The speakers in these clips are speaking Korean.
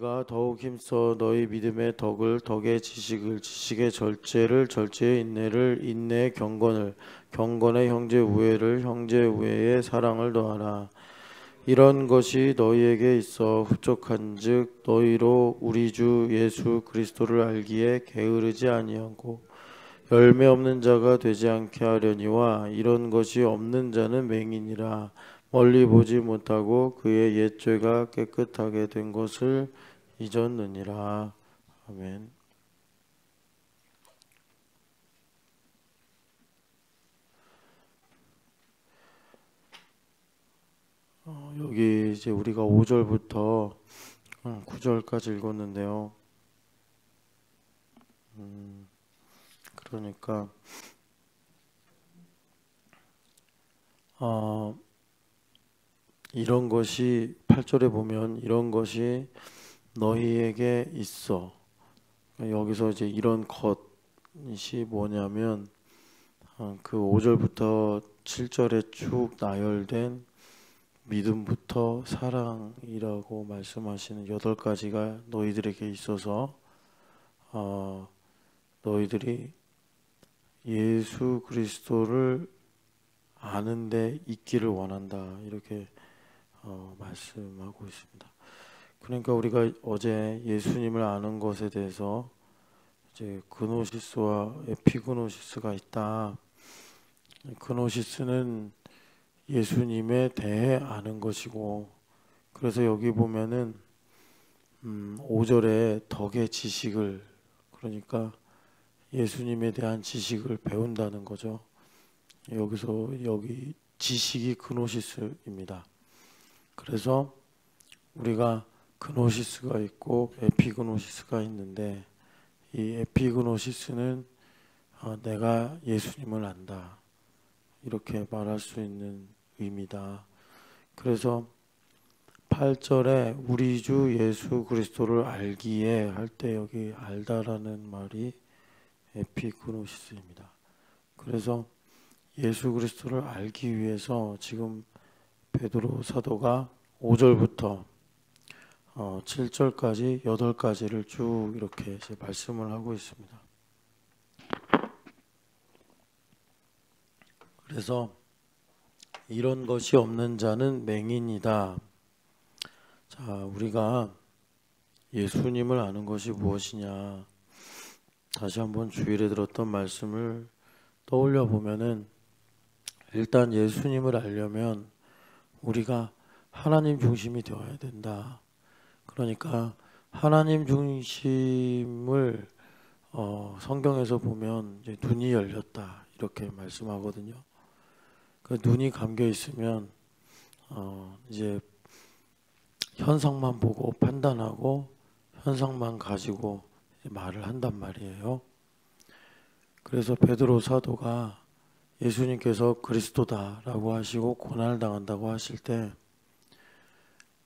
너희가 더욱 힘써 너희 믿음의 덕을 덕의 지식을 지식의 절제를 절제의 인내를 인내의 경건을 경건의 형제 우애를 형제 우애의 사랑을 더하라. 이런 것이 너희에게 있어 흡족한즉 너희로 우리 주 예수 그리스도를 알기에 게으르지 아니하고 열매 없는 자가 되지 않게 하려니와 이런 것이 없는 자는 맹인이라 멀리 보지 못하고 그의 옛 죄가 깨끗하게 된 것을 잊었느니라. 아멘. 여기 이제 우리가 5절부터 9절까지 읽었는데요. 그러니까 이런 것이 8절에 보면 이런 것이 너희에게 있어. 여기서 이제 이런 것이 뭐냐면 그 5절부터 7절에 쭉 나열된 믿음부터 사랑이라고 말씀하시는 8가지가 너희들에게 있어서 너희들이 예수 그리스도를 아는데 있기를 원한다 이렇게 말씀하고 있습니다. 그러니까 우리가 어제 예수님을 아는 것에 대해서 이제 그노시스와 에피그노시스가 있다. 그노시스는 예수님에 대해 아는 것이고, 그래서 여기 보면은 5절에 덕의 지식을, 그러니까 예수님에 대한 지식을 배운다는 거죠. 여기 지식이 그노시스입니다. 그래서 우리가 그노시스가 있고 에피그노시스가 있는데, 이 에피그노시스는 내가 예수님을 안다 이렇게 말할 수 있는 의미다. 그래서 8절에 우리 주 예수 그리스도를 알기에 할 때 여기 알다라는 말이 에피그노시스입니다. 그래서 예수 그리스도를 알기 위해서 지금 베드로 사도가 5절부터 7절까지 8가지를 쭉 이렇게 말씀을 하고 있습니다. 그래서 이런 것이 없는 자는 맹인이다. 자, 우리가 예수님을 아는 것이 무엇이냐? 다시 한번 주일에 들었던 말씀을 떠올려 보면은 일단 예수님을 알려면 우리가 하나님 중심이 되어야 된다. 그러니까 하나님 중심을 성경에서 보면 이제 눈이 열렸다 이렇게 말씀하거든요. 그 눈이 감겨 있으면 이제 현상만 보고 판단하고 현상만 가지고 말을 한단 말이에요. 그래서 베드로 사도가 예수님께서 그리스도다라고 하시고 고난을 당한다고 하실 때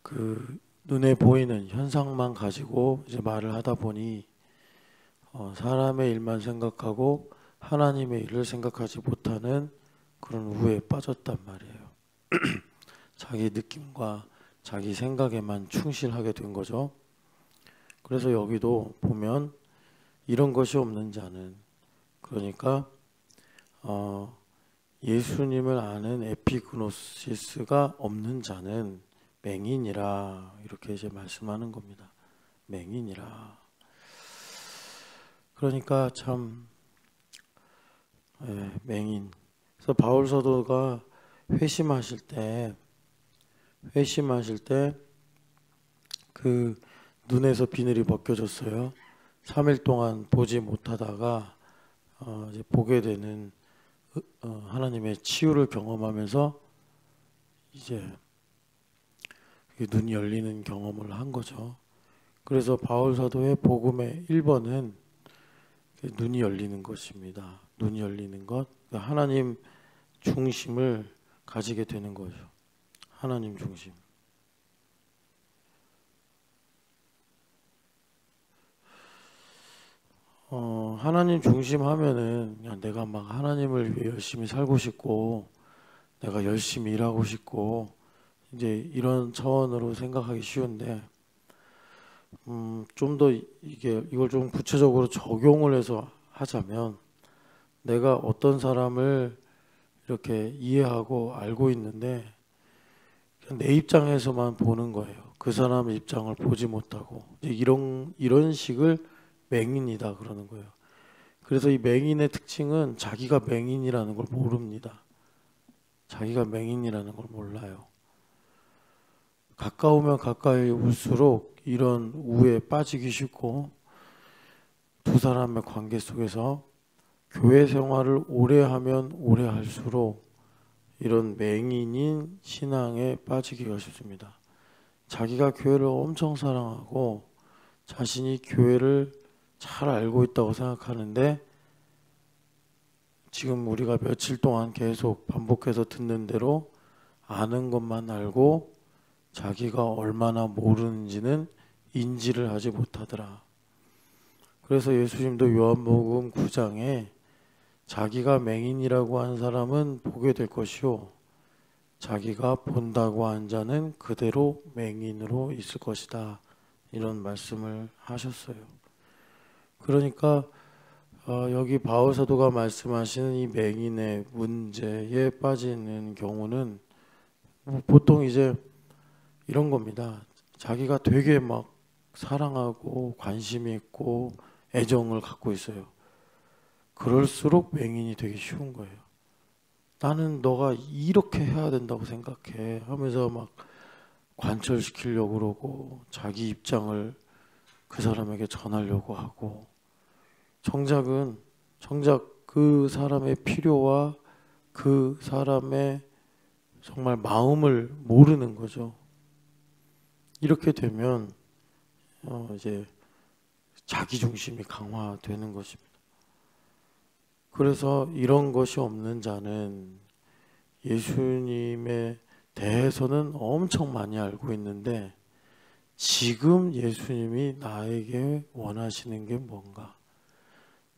그 눈에 보이는 현상만 가지고 이제 말을 하다 보니 사람의 일만 생각하고 하나님의 일을 생각하지 못하는 그런 우에 빠졌단 말이에요. 자기 느낌과 자기 생각에만 충실하게 된 거죠. 그래서 여기도 보면 이런 것이 없는 자는, 그러니까 예수님을 아는 에피그노시스가 없는 자는 맹인이라 이렇게 이제 말씀하는 겁니다. 맹인이라. 그러니까 참 맹인. 그래서 바울 사도가 회심하실 때 그 눈에서 비늘이 벗겨졌어요. 3일 동안 보지 못하다가 이제 보게 되는 하나님의 치유를 경험하면서 이제 눈이 열리는 경험을 한 거죠. 그래서 바울 사도의 복음의 1번은 눈이 열리는 것입니다. 눈이 열리는 것, 하나님 중심을 가지게 되는 거죠. 하나님 중심. 하나님 중심 하면은 그냥 내가 막 하나님을 위해 열심히 살고 싶고 내가 열심히 일하고 싶고 이제 이런 차원으로 생각하기 쉬운데, 좀 더 이걸 좀 구체적으로 적용을 해서 하자면, 내가 어떤 사람을 이렇게 이해하고 알고 있는데 그냥 내 입장에서만 보는 거예요. 그 사람의 입장을 보지 못하고, 이제 이런 식을 맹인이다 그러는 거예요. 그래서 이 맹인의 특징은 자기가 맹인이라는 걸 모릅니다. 자기가 맹인이라는 걸 몰라요. 가까우면 가까이 올수록 이런 우에 빠지기 쉽고, 두 사람의 관계 속에서 교회 생활을 오래 하면 오래 할수록 이런 맹인인 신앙에 빠지기가 쉽습니다. 자기가 교회를 엄청 사랑하고 자신이 교회를 잘 알고 있다고 생각하는데, 지금 우리가 며칠 동안 계속 반복해서 듣는 대로 아는 것만 알고 자기가 얼마나 모르는지는 인지를 하지 못하더라. 그래서 예수님도 요한복음 9장에 자기가 맹인이라고 한 사람은 보게 될 것이요, 자기가 본다고 한 자는 그대로 맹인으로 있을 것이다, 이런 말씀을 하셨어요. 그러니까 여기 바울 사도가 말씀하시는 이 맹인의 문제에 빠지는 경우는 보통 이제 이런 겁니다. 자기가 되게 막 사랑하고 관심이 있고 애정을 갖고 있어요. 그럴수록 맹인이 되기 쉬운 거예요. 나는 너가 이렇게 해야 된다고 생각해 하면서 막 관철시키려고 그러고, 자기 입장을 그 사람에게 전하려고 하고, 정작 그 사람의 필요와 그 사람의 정말 마음을 모르는 거죠. 이렇게 되면 이제 자기 중심이 강화되는 것입니다. 그래서 이런 것이 없는 자는 예수님에 대해서는 엄청 많이 알고 있는데, 지금 예수님이 나에게 원하시는 게 뭔가,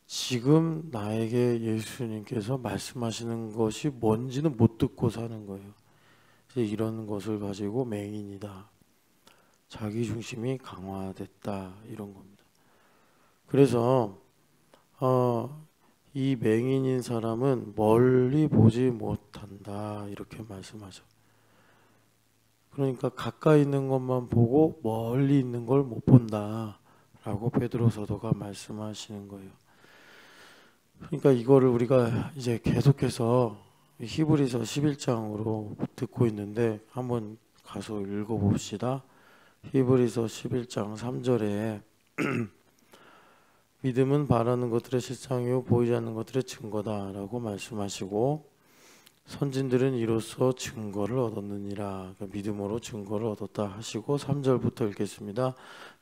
지금 나에게 예수님께서 말씀하시는 것이 뭔지는 못 듣고 사는 거예요. 이런 것을 가지고 맹인이다, 자기 중심이 강화됐다, 이런 겁니다. 그래서 이 맹인인 사람은 멀리 보지 못한다, 이렇게 말씀하죠. 그러니까 가까이 있는 것만 보고 멀리 있는 걸 못 본다 라고 베드로 사도가 말씀하시는 거예요. 그러니까 이거를 우리가 이제 계속해서 히브리서 11장으로 듣고 있는데, 한번 가서 읽어봅시다. 히브리서 11장 3절에 믿음은 바라는 것들의 실상이요 보이지 않는 것들의 증거다 라고 말씀하시고, 선진들은 이로써 증거를 얻었느니라, 그러니까 믿음으로 증거를 얻었다 하시고, 3절부터 읽겠습니다.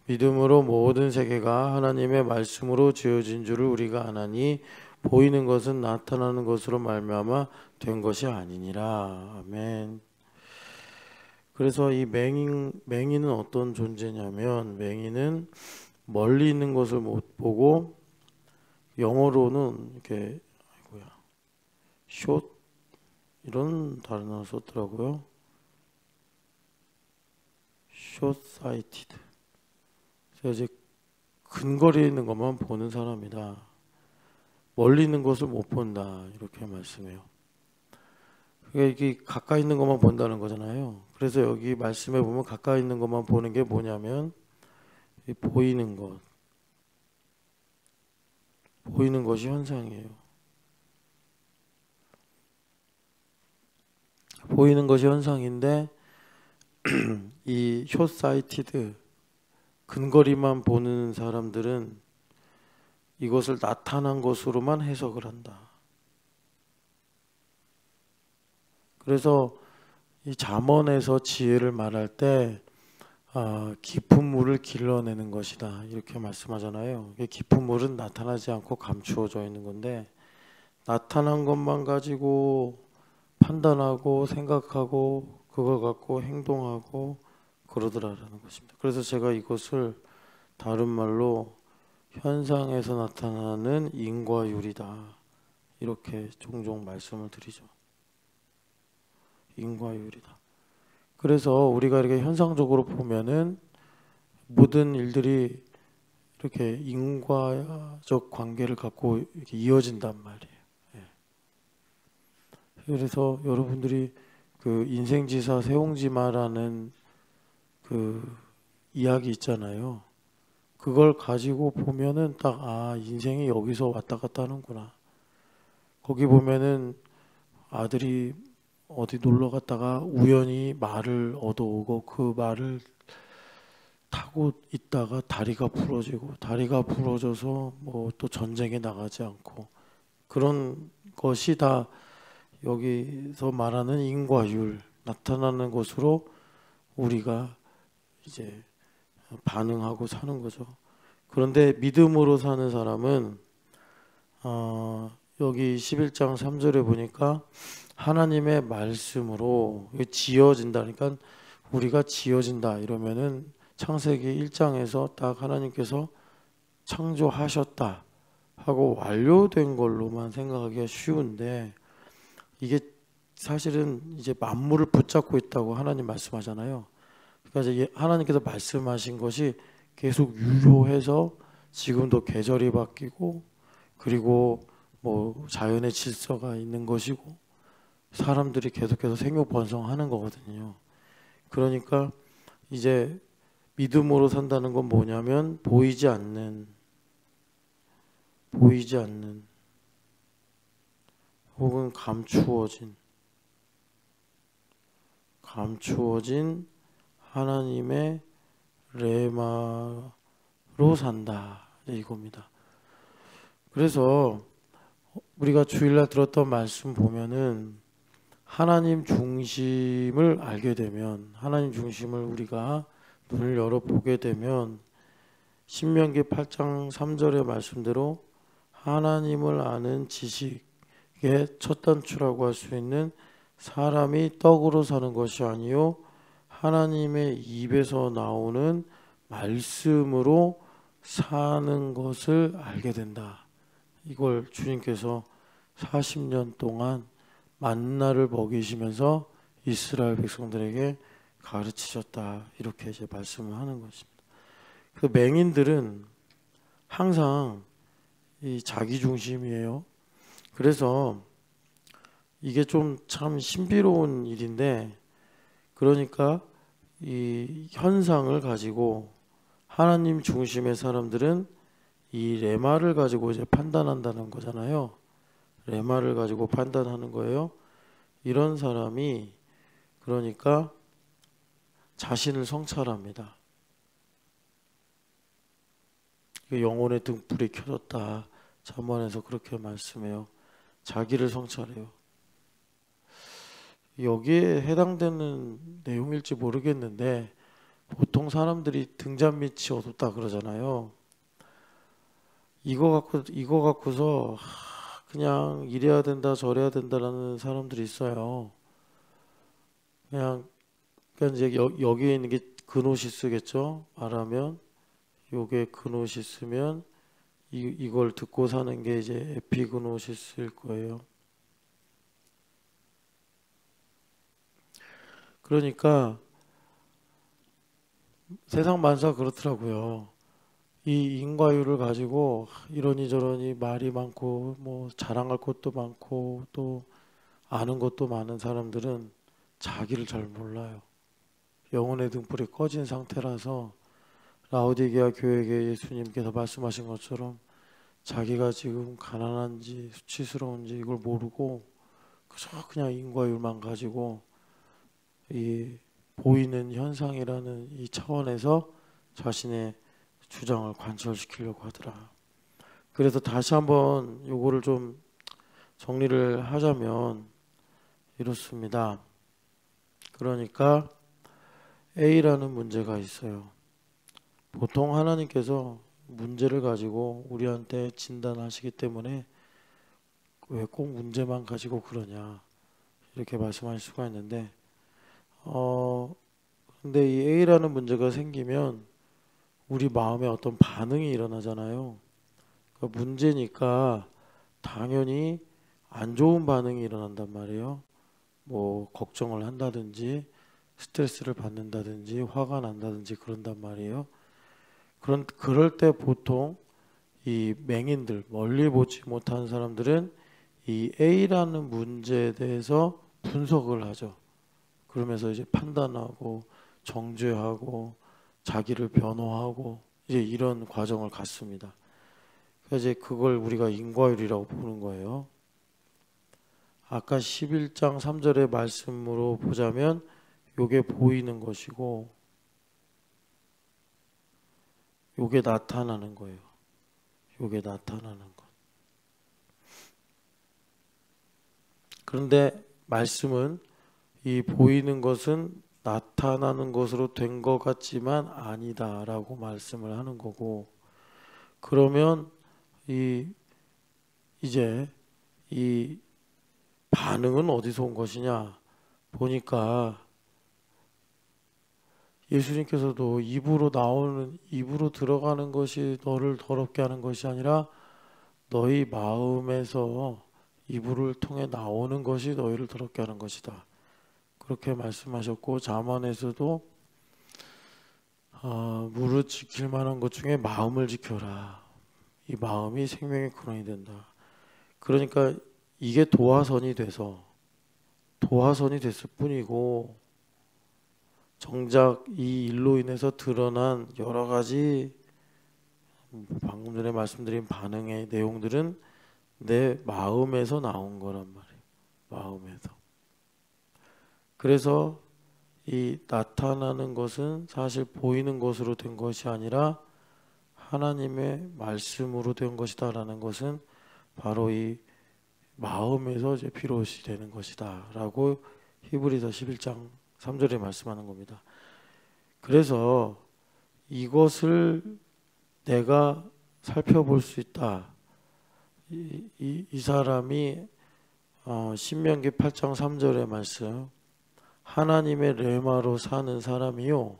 믿음으로 모든 세계가 하나님의 말씀으로 지어진 줄을 우리가 아나니 보이는 것은 나타나는 것으로 말미암아 된 것이 아니니라. 아멘. 그래서 이 맹인은 어떤 존재냐면, 맹인은 멀리 있는 것을 못 보고, 영어로는 이렇게 숏 이런 단어 썼더라고요. 숏사이티드. 그래서 이제 근거리에 있는 것만 보는 사람이다. 멀리 있는 것을 못 본다, 이렇게 말씀해요. 그러니까 이게 가까이 있는 것만 본다는 거잖아요. 그래서 여기 말씀에 보면 가까이 있는 것만 보는 게 뭐냐면, 이 보이는 것이 현상이에요. 보이는 것이 현상인데, 이 숏사이티드, 근거리만 보는 사람들은 이것을 나타난 것으로만 해석을 한다. 그래서 이 잠언에서 지혜를 말할 때 깊은 물을 길러내는 것이다, 이렇게 말씀하잖아요. 깊은 물은 나타나지 않고 감추어져 있는 건데, 나타난 것만 가지고 판단하고 생각하고 그걸 갖고 행동하고 그러더라라는 것입니다. 그래서 제가 이것을 다른 말로 현상에서 나타나는 인과율이다, 이렇게 종종 말씀을 드리죠. 인과율이다. 그래서 우리가 이렇게 현상적으로 보면은 모든 일들이 이렇게 인과적 관계를 갖고 이렇게 이어진단 말이에요. 예. 그래서 여러분들이 그 인생지사 세옹지마라는 그 이야기 있잖아요. 그걸 가지고 보면은 딱 인생이 여기서 왔다 갔다 하는구나. 거기 보면은 아들이 어디 놀러 갔다가 우연히 말을 얻어오고 그 말을 타고 있다가 다리가 부러지고 다리가 부러져서 뭐 또 전쟁에 나가지 않고 그런 것이 다 여기서 말하는 인과율 나타나는 것으로 우리가 이제 반응하고 사는 거죠. 그런데 믿음으로 사는 사람은 여기 11장 3절에 보니까 하나님의 말씀으로 지어진다니까 우리가 지어진다 이러면은 창세기 1장에서 딱 하나님께서 창조하셨다 하고 완료된 걸로만 생각하기가 쉬운데 이게 사실은 이제 만물을 붙잡고 있다고 하나님 말씀하잖아요. 그러니까 이제 하나님께서 말씀하신 것이 계속 유효해서 지금도 계절이 바뀌고 그리고 뭐 자연의 질서가 있는 것이고 사람들이 계속해서 생육번성하는 거거든요. 그러니까 이제 믿음으로 산다는 건 뭐냐면 보이지 않는 혹은 감추어진 하나님의 레마로 산다 이겁니다. 그래서 우리가 주일날 들었던 말씀 보면은 하나님 중심을 알게 되면 하나님 중심을 우리가 눈을 열어보게 되면 신명기 8장 3절의 말씀대로 하나님을 아는 지식의 첫 단추라고 할 수 있는 사람이 떡으로 사는 것이 아니요 하나님의 입에서 나오는 말씀으로 사는 것을 알게 된다. 이걸 주님께서 40년 동안 만나를 먹이시면서 이스라엘 백성들에게 가르치셨다. 이렇게 이제 말씀을 하는 것입니다. 그 맹인들은 항상 이 자기 중심이에요. 그래서 이게 좀 참 신비로운 일인데 그러니까 이 현상을 가지고 하나님 중심의 사람들은 이 레마를 가지고 이제 판단한다는 거잖아요. 레마를 가지고 판단하는 거예요. 이런 사람이 그러니까 자신을 성찰합니다. 영혼의 등불이 켜졌다. 잠언에서 그렇게 말씀해요. 자기를 성찰해요. 여기에 해당되는 내용일지 모르겠는데 보통 사람들이 등잔 밑이 어둡다 그러잖아요. 이거 갖고서 그냥 이래야 된다 저래야 된다라는 사람들이 있어요. 그러니까 이제 여기에 있는 게 그노시스겠죠. 말하면 요게 그노시스면 이걸 듣고 사는 게 이제 에피그노시스일 거예요. 그러니까 세상 만사 그렇더라고요. 이 인과율을 가지고 이러니 저러니 말이 많고 뭐 자랑할 것도 많고 또 아는 것도 많은 사람들은 자기를 잘 몰라요. 영혼의 등불이 꺼진 상태라서 라오디게아 교회에 예수님께서 말씀하신 것처럼 자기가 지금 가난한지 수치스러운지 이걸 모르고 그냥 인과율만 가지고 이 보이는 현상이라는 이 차원에서 자신의 주장을 관철시키려고 하더라. 그래서 다시 한번 요거를 좀 정리를 하자면 이렇습니다. 그러니까 A라는 문제가 있어요. 보통 하나님께서 문제를 가지고 우리한테 진단하시기 때문에 왜 꼭 문제만 가지고 그러냐 이렇게 말씀하실 수가 있는데 근데 이 A라는 문제가 생기면 우리 마음에 어떤 반응이 일어나잖아요. 그러니까 문제니까 당연히 안 좋은 반응이 일어난단 말이에요. 뭐 걱정을 한다든지 스트레스를 받는다든지 화가 난다든지 그런단 말이에요. 그럴 때 보통 이 맹인들, 멀리 보지 못하는 사람들은 이 A라는 문제에 대해서 분석을 하죠. 그러면서 이제 판단하고 정죄하고 자기를 변호하고 이제 이런 과정을 갖습니다. 그래서 이제 그걸 우리가 인과율이라고 보는 거예요. 아까 11장 3절의 말씀으로 보자면 요게 보이는 것이고 요게 나타나는 거예요. 요게 나타나는 것. 그런데 말씀은 이 보이는 것은 나타나는 것으로 된 것 같지만 아니다라고 말씀을 하는 거고, 그러면 이제 이 반응은 어디서 온 것이냐 보니까 예수님께서도 입으로 들어가는 것이 너를 더럽게 하는 것이 아니라 너희 마음에서 입을 통해 나오는 것이 너희를 더럽게 하는 것이다. 그렇게 말씀하셨고, 잠언에서도 무릇 지킬 만한 것 중에 마음을 지켜라. 이 마음이 생명의 근원이 된다. 그러니까 이게 도화선이 됐을 뿐이고, 정작 이 일로 인해서 드러난 여러 가지 방금 전에 말씀드린 반응의 내용들은 내 마음에서 나온 거란 말이에요. 마음에서. 그래서 이 나타나는 것은 사실 보이는 것으로 된 것이 아니라 하나님의 말씀으로 된 것이다라는 것은 바로 이 마음에서 이제 비롯이 되는 것이다라고 히브리서 11장 3절에 말씀하는 겁니다. 그래서 이것을 내가 살펴볼 수 있다. 이 사람이 신명기 8장 3절의 말씀, 하나님의 레마로 사는 사람이요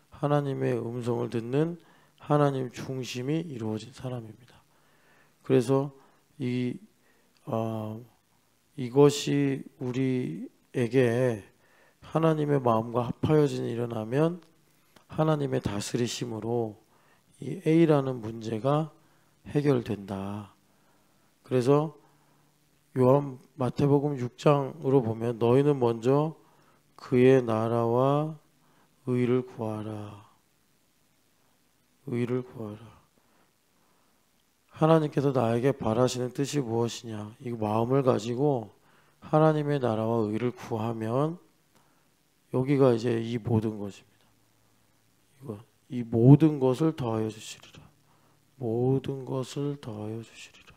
하나님의 음성을 듣는 하나님 중심이 이루어진 사람입니다. 그래서 이것이 우리에게 하나님의 마음과 합하여진 일어나면 하나님의 다스리심으로 이 A라는 문제가 해결된다. 그래서 마태복음 6장으로 보면 너희는 먼저 그의 나라와 의를 구하라. 의를 구하라. 하나님께서 나에게 바라시는 뜻이 무엇이냐? 이 마음을 가지고 하나님의 나라와 의를 구하면 여기가 이제 이 모든 것입니다. 이 모든 것을 더하여 주시리라. 모든 것을 더하여 주시리라.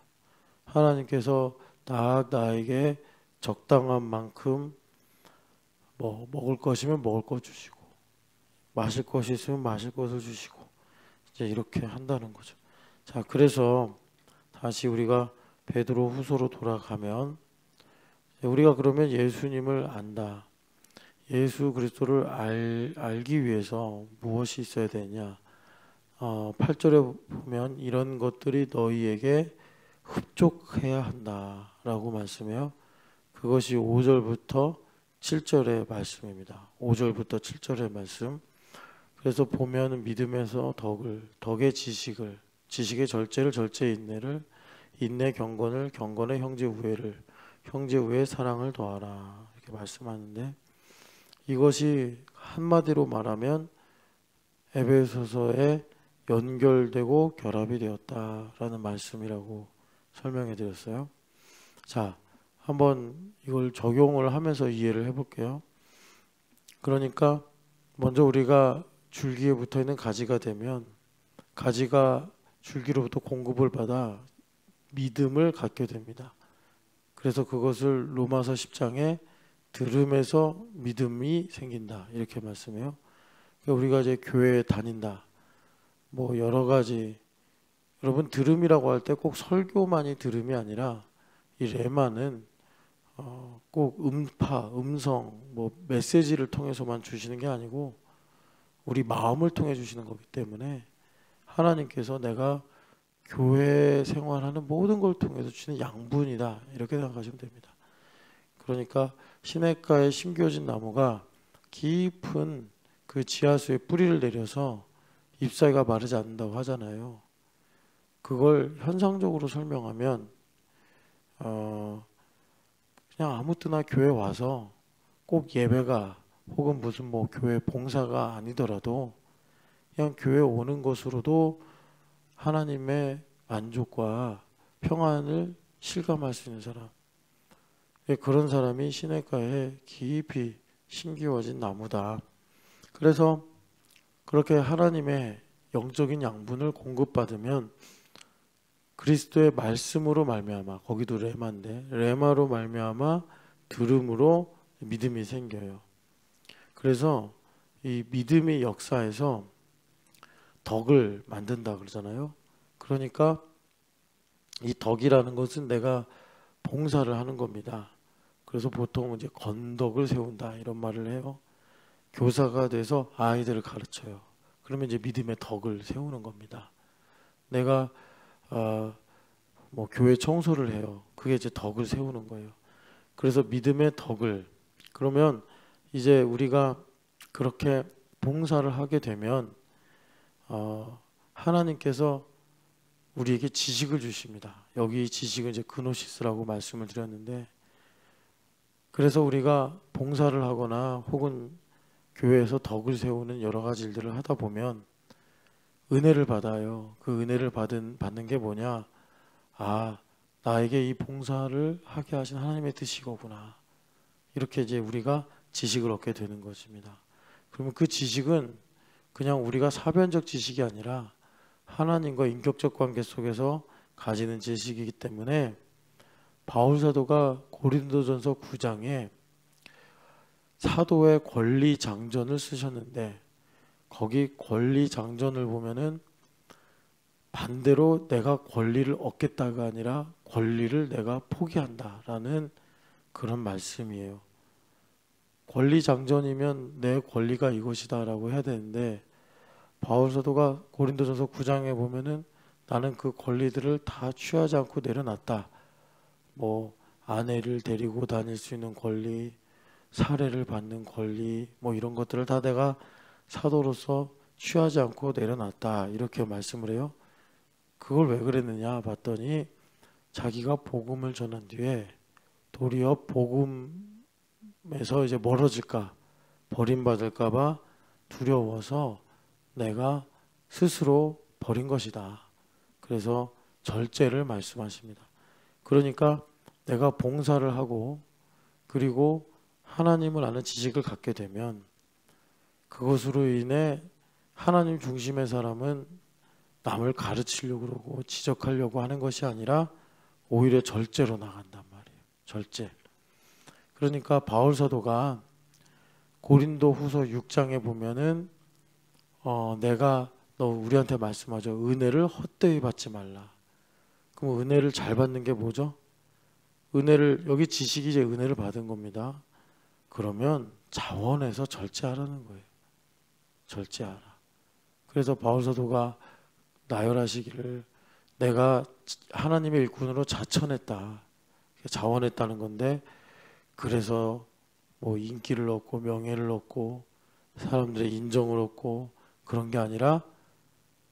하나님께서 나에게 적당한 만큼 먹을 것이면 먹을 것 주시고, 마실 것이 있으면 마실 것을 주시고, 이제 이렇게 한다는 거죠. 자, 그래서 다시 우리가 베드로 후서로 돌아가면, 우리가 그러면 예수님을 안다. 예수 그리스도를 알기 위해서 무엇이 있어야 되냐? 8절에 보면 이런 것들이 너희에게 흡족해야 한다라고 말씀해요. 그것이 5절부터 7절의 말씀입니다. 5절부터 7절의 말씀. 그래서 보면 믿음에서 덕의 지식을, 지식의 절제를, 절제의 인내를, 인내 경건을, 경건의 형제 우애를, 형제 우애의 사랑을 더하라. 이렇게 말씀하는데, 이것이 한마디로 말하면 에베소서에 연결되고 결합이 되었다라는 말씀이라고 설명해 드렸어요. 자, 한번 이걸 적용을 하면서 이해를 해볼게요. 그러니까 먼저 우리가 줄기에 붙어있는 가지가 되면 가지가 줄기로부터 공급을 받아 믿음을 갖게 됩니다. 그래서 그것을 로마서 10장에 들음에서 믿음이 생긴다 이렇게 말씀해요. 그러니까 우리가 이제 교회에 다닌다, 여러 가지, 여러분 들음이라고 할 때 꼭 설교만이 들음이 아니라 이 레마는 꼭 음성, 메시지를 통해서만 주시는 게 아니고 우리 마음을 통해 주시는 거기 때문에 하나님께서 내가 교회 생활하는 모든 걸 통해서 주시는 양분이다 이렇게 생각하시면 됩니다. 그러니까 시냇가에 심겨진 나무가 깊은 그 지하수에 뿌리를 내려서 잎사귀가 마르지 않는다고 하잖아요. 그걸 현상적으로 설명하면 그냥 아무 때나 교회 와서 꼭 예배가 혹은 무슨 뭐 교회 봉사가 아니더라도 그냥 교회 오는 것으로도 하나님의 만족과 평안을 실감할 수 있는 사람, 그런 사람이 시냇가에 깊이 심기워진 나무다. 그래서 그렇게 하나님의 영적인 양분을 공급받으면 그리스도의 말씀으로 말미암아, 거기도 레마인데 레마로 말미암아 들음으로 믿음이 생겨요. 그래서 이 믿음의 역사에서 덕을 만든다 그러잖아요. 그러니까 이 덕이라는 것은 내가 봉사를 하는 겁니다. 그래서 보통 이제 건덕을 세운다 이런 말을 해요. 교사가 돼서 아이들을 가르쳐요. 그러면 이제 믿음의 덕을 세우는 겁니다. 내가 뭐 교회 청소를 해요. 그게 이제 덕을 세우는 거예요. 그래서 믿음의 덕을, 그러면 이제 우리가 그렇게 봉사를 하게 되면 하나님께서 우리에게 지식을 주십니다. 여기 지식은 이제 그노시스라고 말씀을 드렸는데, 그래서 우리가 봉사를 하거나 혹은 교회에서 덕을 세우는 여러 가지 일들을 하다 보면 은혜를 받아요. 그 은혜를 받는 게 뭐냐? 나에게 이 봉사를 하게 하신 하나님의 뜻이거구나. 이렇게 이제 우리가 지식을 얻게 되는 것입니다. 그러면 그 지식은 그냥 우리가 사변적 지식이 아니라 하나님과 인격적 관계 속에서 가지는 지식이기 때문에 바울 사도가 고린도전서 9장에 사도의 권리 장전을 쓰셨는데, 거기 권리 장전을 보면은 반대로 내가 권리를 얻겠다가 아니라 권리를 내가 포기한다라는 그런 말씀이에요. 권리 장전이면 내 권리가 이것이다라고 해야 되는데, 바울 사도가 고린도전서 9장에 보면은 나는 그 권리들을 다 취하지 않고 내려놨다. 뭐 아내를 데리고 다닐 수 있는 권리, 사례를 받는 권리, 뭐 이런 것들을 다 내가 사도로서 취하지 않고 내려놨다. 이렇게 말씀을 해요. 그걸 왜 그랬느냐 봤더니 자기가 복음을 전한 뒤에 도리어 복음에서 이제 멀어질까, 버림받을까 봐 두려워서 내가 스스로 버린 것이다. 그래서 절제를 말씀하십니다. 그러니까 내가 봉사를 하고 그리고 하나님을 아는 지식을 갖게 되면 그것으로 인해 하나님 중심의 사람은 남을 가르치려고 그러고 지적하려고 하는 것이 아니라 오히려 절제로 나간단 말이에요. 절제. 그러니까 바울 사도가 고린도 후서 6장에 보면은 내가 너 우리한테 말씀하죠. 은혜를 헛되이 받지 말라. 그럼 은혜를 잘 받는 게 뭐죠? 은혜를, 여기 지식이 이제 은혜를 받은 겁니다. 그러면 자원해서 절제하라는 거예요. 절제하라. 그래서 바울 사도가 나열하시기를 내가 하나님의 일꾼으로 자천했다. 자원했다는 건데, 그래서 뭐 인기를 얻고 명예를 얻고 사람들의 인정을 얻고 그런 게 아니라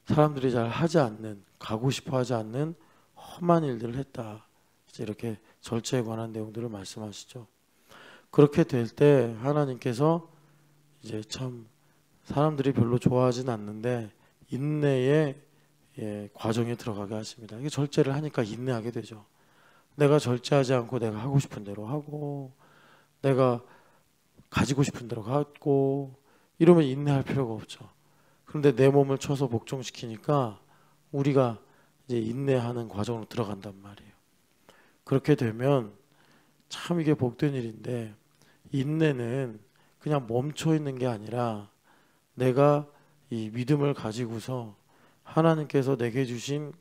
사람들이 잘 하지 않는, 가고 싶어 하지 않는 험한 일들을 했다. 이제 이렇게 절제에 관한 내용들을 말씀하시죠. 그렇게 될 때 하나님께서 이제 참 사람들이 별로 좋아하진 않는데 인내의 과정에 들어가게 하십니다. 이게 절제를 하니까 인내하게 되죠. 내가 절제하지 않고 내가 하고 싶은 대로 하고 내가 가지고 싶은 대로 갖고 이러면 인내할 필요가 없죠. 그런데 내 몸을 쳐서 복종시키니까 우리가 이제 인내하는 과정으로 들어간단 말이에요. 그렇게 되면 참 이게 복된 일인데, 인내는 그냥 멈춰 있는 게 아니라 내가 이 믿음을 가지고서 하나님께서 내게 주신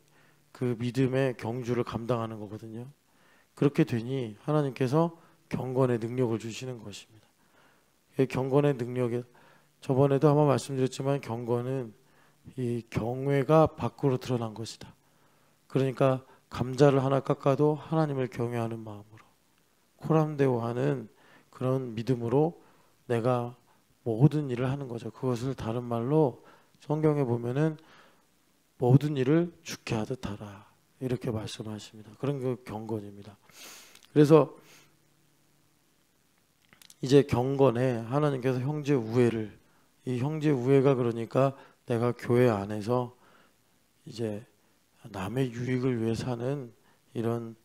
그 믿음의 경주를 감당하는 거거든요. 그렇게 되니 하나님께서 경건의 능력을 주시는 것입니다. 경건의 능력에, 저번에도 한번 말씀드렸지만 경건은 이 경외가 밖으로 드러난 것이다. 그러니까 감자를 하나 깎아도 하나님을 경외하는 마음으로, 코람데오하는 그런 믿음으로 내가 모든 일을 하는 거죠. 그것을 다른 말로 성경에 보면은 모든 일을 주께 하듯 하라 이렇게 말씀하십니다. 그런 그 경건입니다. 그래서 이제 경건에 하나님께서 형제 우애를, 이 형제 우애가 그러니까 내가 교회 안에서 이제 남의 유익을 위해 사는 이런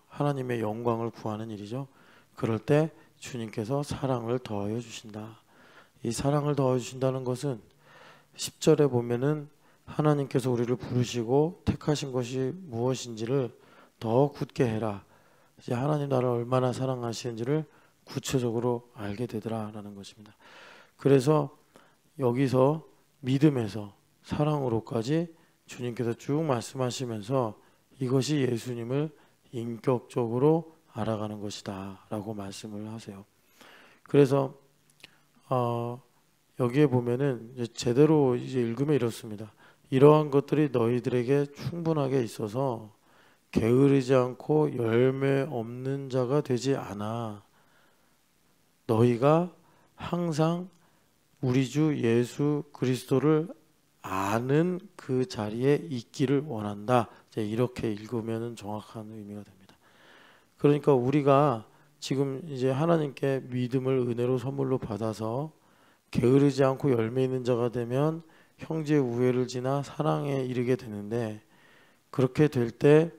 하나님의 영광을 구하는 일이죠. 그럴 때 주님께서 사랑을 더하여 주신다. 이 사랑을 더하여 주신다는 것은 10절에 보면은 하나님께서 우리를 부르시고 택하신 것이 무엇인지를 더 굳게 해라. 이제 하나님 나를 얼마나 사랑하시는지를 구체적으로 알게 되더라라는 것입니다. 그래서 여기서 믿음에서 사랑으로까지 주님께서 쭉 말씀하시면서 이것이 예수님을 인격적으로 알아가는 것이다 라고 말씀을 하세요. 그래서 여기에 보면은 이제 제대로 이제 읽으면 이렇습니다. 이러한 것들이 너희들에게 충분하게 있어서 게으르지 않고 열매 없는 자가 되지 않아. 너희가 항상 우리 주 예수 그리스도를 아는 그 자리에 있기를 원한다. 이제 이렇게 읽으면 정확한 의미가 됩니다. 그러니까 우리가 지금 이제 하나님께 믿음을 은혜로 선물로 받아서 게으르지 않고 열매 있는 자가 되면 형제 우애를 지나 사랑에 이르게 되는데, 그렇게 될 때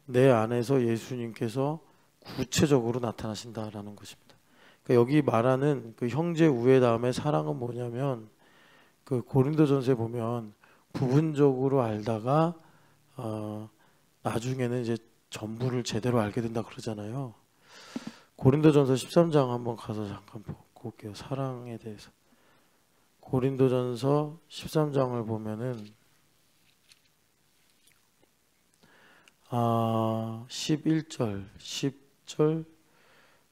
내 안에서 예수님께서 구체적으로 나타나신다라는 것입니다. 그러니까 여기 말하는 그 형제 우애 다음에 사랑은 뭐냐면, 그 고린도전서에 보면 부분적으로 알다가 나중에는 이제 전부를 제대로 알게 된다 그러잖아요. 고린도전서 13장 한번 가서 잠깐 보고 올게요. 사랑에 대해서. 고린도전서 13장을 보면은 11절, 10절,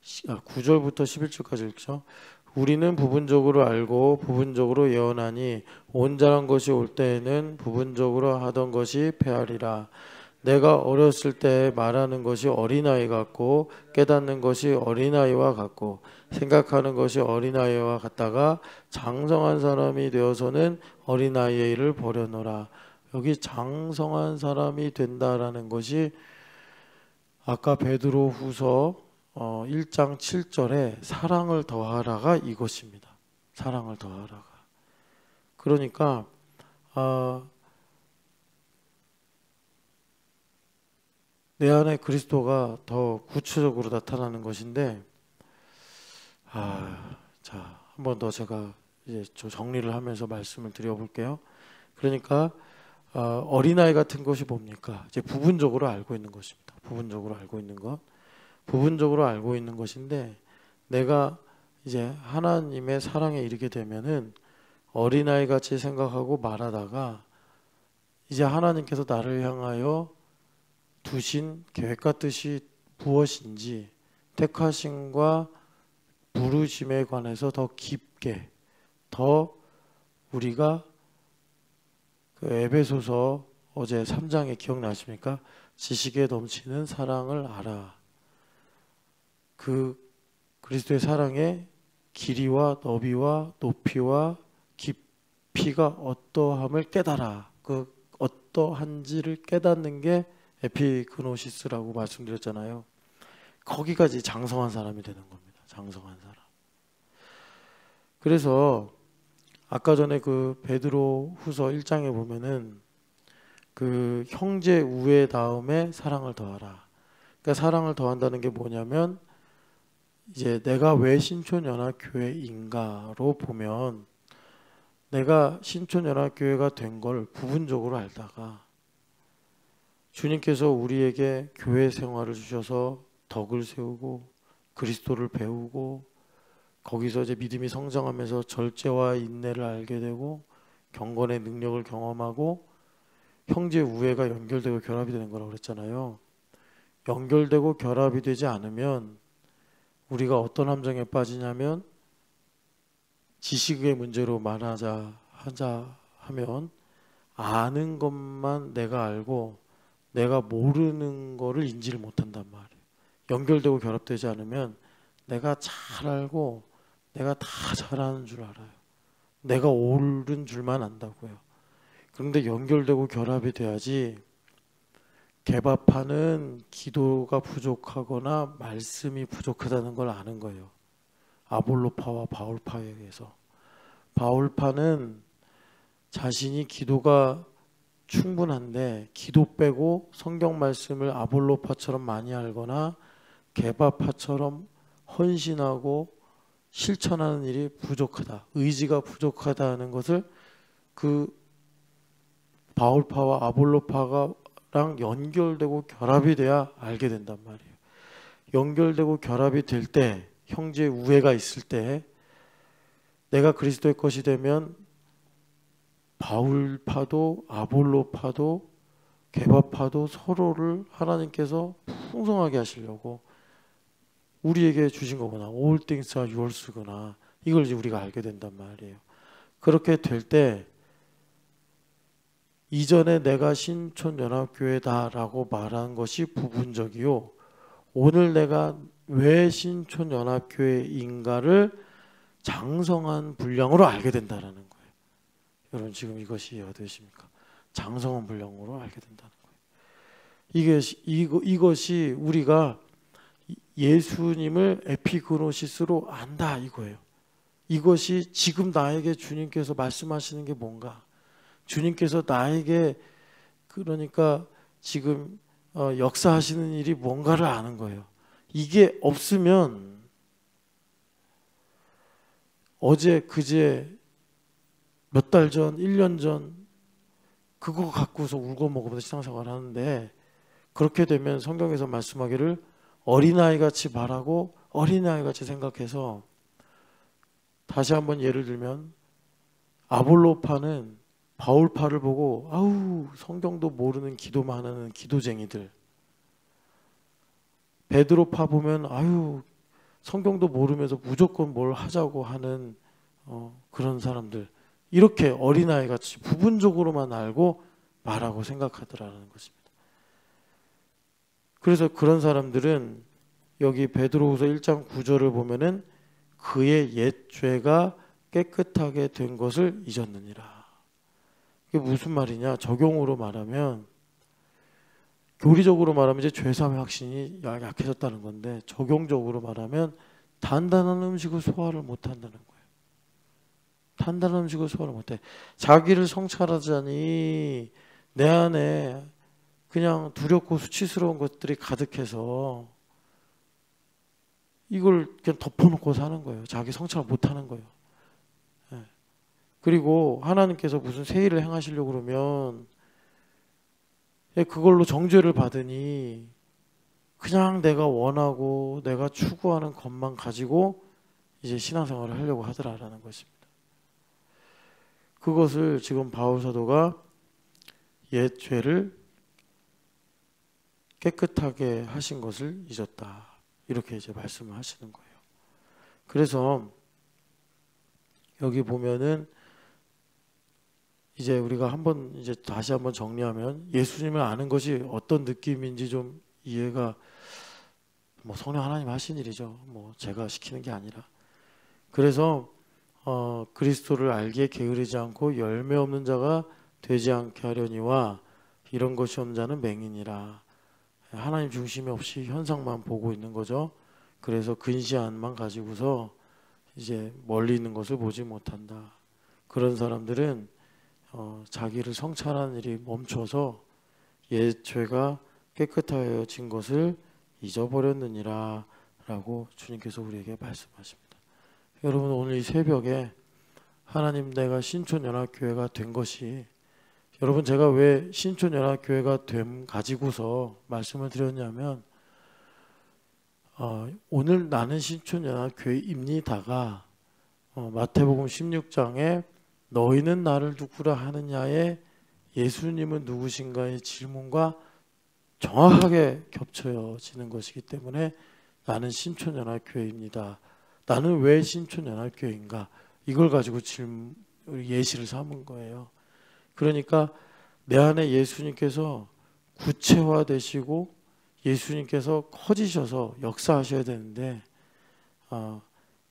9절부터 11절까지 읽죠. 우리는 부분적으로 알고 부분적으로 예언하니 온전한 것이 올 때에는 부분적으로 하던 것이 패하리라. 내가 어렸을 때 말하는 것이 어린아이 같고 깨닫는 것이 어린아이와 같고 생각하는 것이 어린아이와 같다가 장성한 사람이 되어서는 어린아이의 일을 버려놓으라. 여기 장성한 사람이 된다라는 것이 아까 베드로 후서 1장 7절에 사랑을 더하라가 이것입니다. 사랑을 더하라가. 그러니까 내 안에 그리스도가 더 구체적으로 나타나는 것인데, 자, 한 번 더 제가 이제 정리를 하면서 말씀을 드려볼게요. 그러니까 어린아이 같은 것이 뭡니까? 이제 부분적으로 알고 있는 것입니다. 부분적으로 알고 있는 것. 부분적으로 알고 있는 것인데, 내가 이제 하나님의 사랑에 이르게 되면은 어린아이 같이 생각하고 말하다가 이제 하나님께서 나를 향하여 두신 계획과 뜻이 무엇인지 택하심과 부르심에 관해서 더 깊게, 더 우리가 그 에베소서 어제 3장에 기억나십니까? 지식에 넘치는 사랑을 알아. 그 그리스도의 사랑의 길이와 너비와 높이와 깊이가 어떠함을 깨달아. 그 어떠한지를 깨닫는 게 에피그노시스라고 말씀드렸잖아요. 거기까지 장성한 사람이 되는 겁니다. 장성한 사람. 그래서 아까 전에 그 베드로 후서 1장에 보면은 그 형제 우애 다음에 사랑을 더하라. 그러니까 사랑을 더한다는 게 뭐냐면, 이제 내가 왜 신촌연합교회인가로 보면, 내가 신촌연합교회가 된 걸 부분적으로 알다가 주님께서 우리에게 교회 생활을 주셔서 덕을 세우고 그리스도를 배우고 거기서 이제 믿음이 성장하면서 절제와 인내를 알게 되고 경건의 능력을 경험하고 형제 우애가 연결되고 결합이 되는 거라고 그랬잖아요. 연결되고 결합이 되지 않으면 우리가 어떤 함정에 빠지냐면, 지식의 문제로 말하자 하면 아는 것만 내가 알고 내가 모르는 거를 인지를 못한단 말이에요. 연결되고 결합되지 않으면 내가 잘 알고 내가 다 잘하는 줄 알아요. 내가 옳은 줄만 안다고요. 그런데 연결되고 결합이 돼야지. 개바파는 기도가 부족하거나 말씀이 부족하다는 걸 아는 거예요. 아볼로파와 바울파에 의해서. 바울파는 자신이 기도가 충분한데 기도 빼고 성경 말씀을 아볼로파처럼 많이 알거나 개바파처럼 헌신하고 실천하는 일이 부족하다. 의지가 부족하다는 것을 그 바울파와 아볼로파랑 연결되고 결합이 돼야 알게 된단 말이에요. 연결되고 결합이 될 때, 형제의 우애가 있을 때 내가 그리스도의 것이 되면 바울파도 아볼로파도 개바파도 서로를 하나님께서 풍성하게 하시려고 우리에게 주신 거구나. All things are yours구나. 이걸 이제 우리가 알게 된단 말이에요. 그렇게 될 때 이전에 내가 신촌연합교회다라고 말한 것이 부분적이요. 오늘 내가 왜 신촌연합교회인가를 장성한 분량으로 알게 된다라는 거예요. 여러분 지금 이것이 이해되십니까? 장성한 분량으로 알게 된다는 거예요. 이것이 우리가 예수님을 에피그노시스로 안다 이거예요. 이것이 지금 나에게 주님께서 말씀하시는 게 뭔가, 주님께서 나에게 그러니까 지금 역사하시는 일이 뭔가를 아는 거예요. 이게 없으면 어제 그제 몇 달 전, 1년 전 그거 갖고서 울고 먹으면서 신앙생활을 하는데, 그렇게 되면 성경에서 말씀하기를 어린아이같이 말하고 어린아이같이 생각해서, 다시 한번 예를 들면 아볼로파는 바울파를 보고 아우 성경도 모르는 기도만 하는 기도쟁이들, 베드로파 보면 아유 성경도 모르면서 무조건 뭘 하자고 하는 그런 사람들, 이렇게 어린아이같이 부분적으로만 알고 말하고 생각하더라는 것입니다. 그래서 그런 사람들은 여기 베드로후서 1장 9절을 보면은 그의 옛 죄가 깨끗하게 된 것을 잊었느니라. 이게 무슨 말이냐? 적용으로 말하면, 교리적으로 말하면 이제 죄사함의 확신이 약해졌다는 건데, 적용적으로 말하면 단단한 음식을 소화를 못한다는 거예요. 단단한 음식을 소화를 못해. 자기를 성찰하자니 내 안에 그냥 두렵고 수치스러운 것들이 가득해서 이걸 그냥 덮어놓고 사는 거예요. 자기 성찰 못하는 거예요. 그리고 하나님께서 무슨 새 일을 행하시려고 그러면 그걸로 정죄를 받으니 그냥 내가 원하고 내가 추구하는 것만 가지고 이제 신앙생활을 하려고 하더라라는 것입니다. 그것을 지금 바울 사도가 옛 죄를 깨끗하게 하신 것을 잊었다, 이렇게 이제 말씀을 하시는 거예요. 그래서 여기 보면은 이제 우리가 한번 이제 다시 한번 정리하면, 예수님을 아는 것이 어떤 느낌인지 좀 이해가, 뭐 성령 하나님 하신 일이죠. 뭐 제가 시키는 게 아니라. 그래서 그리스도를 알기에 게으르지 않고 열매 없는 자가 되지 않게 하려니와 이런 것이 없는 자는 맹인이라. 하나님 중심이 없이 현상만 보고 있는 거죠. 그래서 근시안만 가지고서 이제 멀리 있는 것을 보지 못한다. 그런 사람들은 자기를 성찰하는 일이 멈춰서 옛 죄가 깨끗하여진 것을 잊어버렸느니라 라고 주님께서 우리에게 말씀하십니다. 여러분, 오늘 이 새벽에 하나님, 내가 신촌연합교회가 된 것이, 여러분 제가 왜 신촌연합교회가 됨 가지고서 말씀을 드렸냐면, 오늘 나는 신촌연합교회입니다가 마태복음 16장에 너희는 나를 누구라 하느냐에 예수님은 누구신가의 질문과 정확하게 겹쳐지는 것이기 때문에 나는 신촌연합교회입니다. 나는 왜 신촌연합교회인가? 이걸 가지고 예시를 삼은 거예요. 그러니까 내 안에 예수님께서 구체화되시고 예수님께서 커지셔서 역사하셔야 되는데,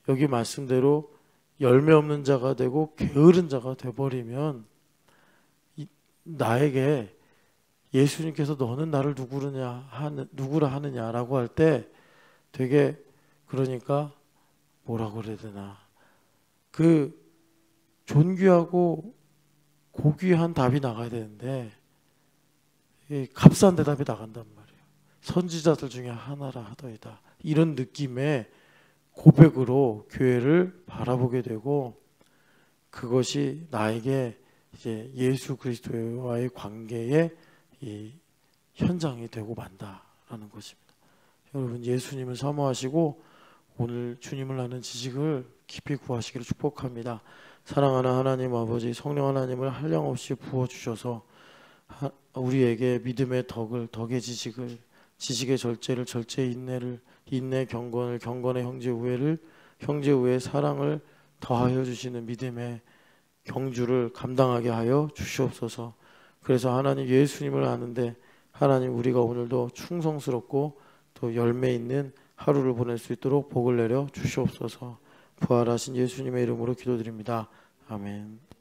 여기 말씀대로 열매 없는 자가 되고 게으른 자가 돼버리면 나에게 예수님께서 너는 나를 누구라 하느냐라고 할 때 되게 그러니까 뭐라고 그래야 되나 그 존귀하고 고귀한 답이 나가야 되는데 이 값싼 대답이 나간단 말이에요. 선지자들 중에 하나라 하더이다. 이런 느낌의 고백으로 교회를 바라보게 되고 그것이 나에게 이제 예수 그리스도와의 관계의 이 현장이 되고 만다라는 것입니다. 여러분 예수님을 사모하시고 오늘 주님을 아는 지식을 깊이 구하시기를 축복합니다. 사랑하는 하나님 아버지 성령 하나님을 한량없이 부어주셔서 우리에게 믿음의 덕의 지식을 지식의 절제를 절제의 인내를 인내 경건을 경건의 형제 우애를 형제 우애의 사랑을 더하여 주시는 믿음의 경주를 감당하게 하여 주시옵소서. 그래서 하나님 예수님을 아는데 하나님 우리가 오늘도 충성스럽고 또 열매 있는 하루를 보낼 수 있도록 복을 내려 주시옵소서. 부활하신 예수님의 이름으로 기도드립니다. 아멘.